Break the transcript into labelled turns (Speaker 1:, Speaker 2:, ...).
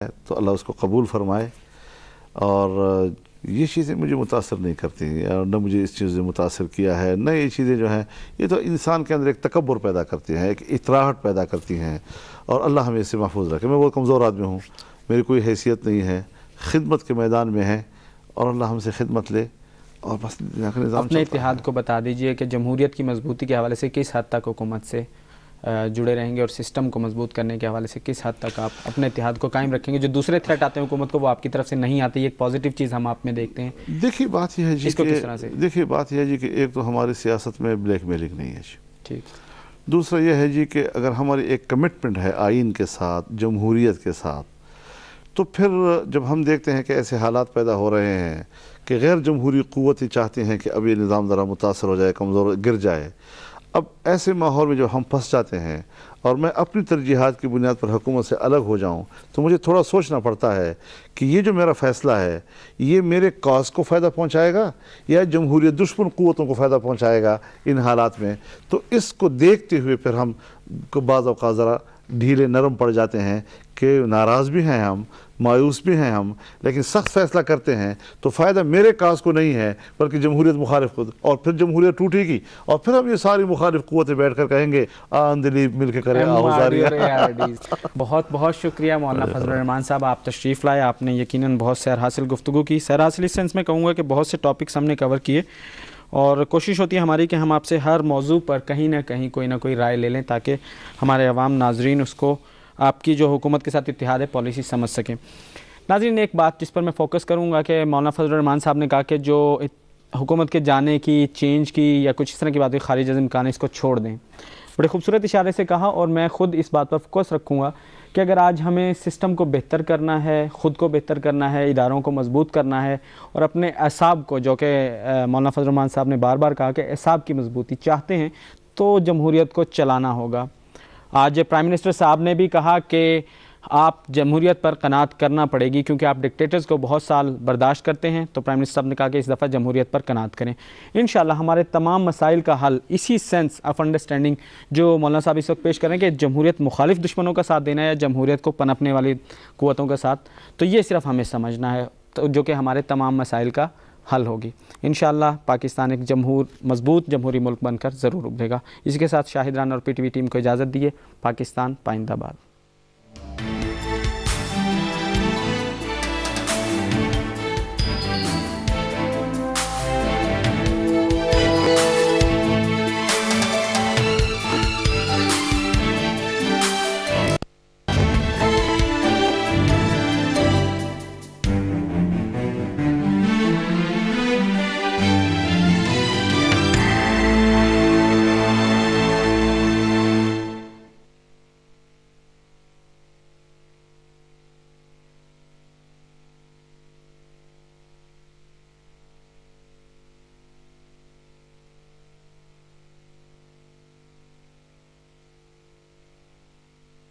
Speaker 1: ہے تو اللہ اس کو قبول فرمائے. اور یہ چیزیں مجھے متاثر نہیں کرتی اور نہ مجھے اس چیز نے متاثر کیا ہے. نہ یہ چیزیں جو ہیں یہ تو انسان کے اندر ایک تکبر پیدا کرتی ہیں, ایک اطراحٹ پیدا کرتی ہیں, اور اللہ ہمیں اس سے محفوظ رکھے. میں بہت کمزور آدمی ہوں, میری کوئی حیثیت نہیں ہے, خدمت کے میدان میں ہے, اور اللہ ہم سے خدمت لے اور بس نظام.
Speaker 2: اپنے اتحاد کو بتا دیجئے کہ جمہوریت کی مضبوطی کے حوالے سے کس حد تک حکومت سے جڑے رہیں گے, اور سسٹم کو مضبوط کرنے کے حوالے سے کس حد تک آپ اپنے اتحاد کو قائم رکھیں گے؟ جو دوسرے تھریٹ آتے ہیں حکومت کو وہ آپ کی طرف سے نہیں آتے, یہ ایک پازیٹیو چیز ہم آپ میں دیکھتے ہیں.
Speaker 1: دیکھیے بات یہ ہے جی,
Speaker 2: اس کو کس طرح سے
Speaker 1: دیکھیے بات یہ ہے جی کہ ایک تو ہماری سیاست میں بلیک میلنگ نہیں ہے جی.
Speaker 2: ٹھیک.
Speaker 1: دوسرا یہ ہے جی کہ اگر ہماری ایک کمٹمنٹ ہے آئین کے ساتھ, جمہوریت کے ساتھ, تو پھر جب ہم دیکھتے ہیں کہ ایسے حالات پیدا ہو رہے ہیں کہ غیر جمہوری قوتیں چاہتی ہیں کہ اب یہ نظام ذرا متاثر ہو جائے, کمزور گر جائے, اب ایسے ماحول میں جب ہم پھنس جاتے ہیں اور میں اپنی ترجیحات کی بنیاد پر حکومت سے الگ ہو جاؤں تو مجھے تھوڑا سوچنا پڑتا ہے کہ یہ جو میرا فیصلہ ہے یہ میرے کاز کو فائدہ پہنچائے گا یا جمہوریت دشمن قوتوں کو فائدہ پہنچائے گا ان حالات میں. تو اس کو دیکھتے ہوئے پھر ہم بعض اوقات ذرا ڈھیلے نرم پڑ جاتے ہیں کہ ناراض بھی ہیں ہم, مایوس بھی ہیں ہم, لیکن سخت فیصلہ کرتے ہیں تو فائدہ میرے کاز کو نہیں ہے بلکہ جمہوریت مخالف خود, اور پھر جمہوریت ٹوٹے گی اور پھر ہم یہ ساری مخالف قوتیں بیٹھ کر کہیں گے آندلی مل کے کریں آہوزاری.
Speaker 2: بہت بہت شکریہ مولانا فضل الرحمان صاحب, آپ تشریف لائے, آپ نے یقیناً بہت سیر حاصل گفتگو کی. سیر حاصل اس سینس میں کہوں گا کہ بہت سے ٹاپکس ہم نے کور کیے, اور کوشش ہوتی ہے ہماری کہ ہم آپ سے ہر موضوع پر کہیں نہ کہیں کوئی نہ کوئی رائے لے لیں تاکہ ہمارے عوام ناظرین اس کو آپ کی جو حکومت کے ساتھ اتحاد ہے پالیسی سمجھ سکیں. ناظرین ایک بات جس پر میں فوکس کروں گا کہ مولانا فضل الرحمان صاحب نے کہا کہ جو حکومت کے جانے کی, چینج کی یا کچھ اس طرح کی باتیں خارج از امکان ہے اس کو چھوڑ دیں. بڑے خوبصورت اشارے سے کہا, اور میں خود اس بات پر فوکس رکھوں گا کہ اگر آج ہمیں سسٹم کو بہتر کرنا ہے, خود کو بہتر کرنا ہے, اداروں کو مضبوط کرنا ہے, اور اپنے اعصاب کو, جو کہ مولانا فضل الرحمان صاحب نے بار بار کہا کہ اعصاب کی مضبوطی چاہتے ہیں, تو جمہوریت کو چلانا ہوگا. آج پرائم منسٹر صاحب نے بھی کہا کہ آپ جمہوریت پر قناعت کرنا پڑے گی کیونکہ آپ ڈکٹیٹرز کو بہت سال برداشت کرتے ہیں, تو پرائم منسٹر صاحب نے کہا کہ اس دفعہ جمہوریت پر قناعت کریں. انشاءاللہ ہمارے تمام مسائل کا حل اسی سینس آف انڈرسٹینڈنگ جو مولانا صاحب اس وقت پیش کریں کہ جمہوریت مخالف دشمنوں کا ساتھ دینا ہے یا جمہوریت کو پنپنے والی قوتوں کا ساتھ, تو یہ صرف ہمیں سمجھنا ہے, جو کہ ہمارے تمام مسائل کا حل ہوگی. انشاءاللہ پاکستان ایک مضبوط جمہوری ملک بن کر ضرور ابھرے گا. اسی کے ساتھ شاہد رانا اور پی ٹی وی ٹیم کو اجازت دیے. پاکستان پائندہ باد.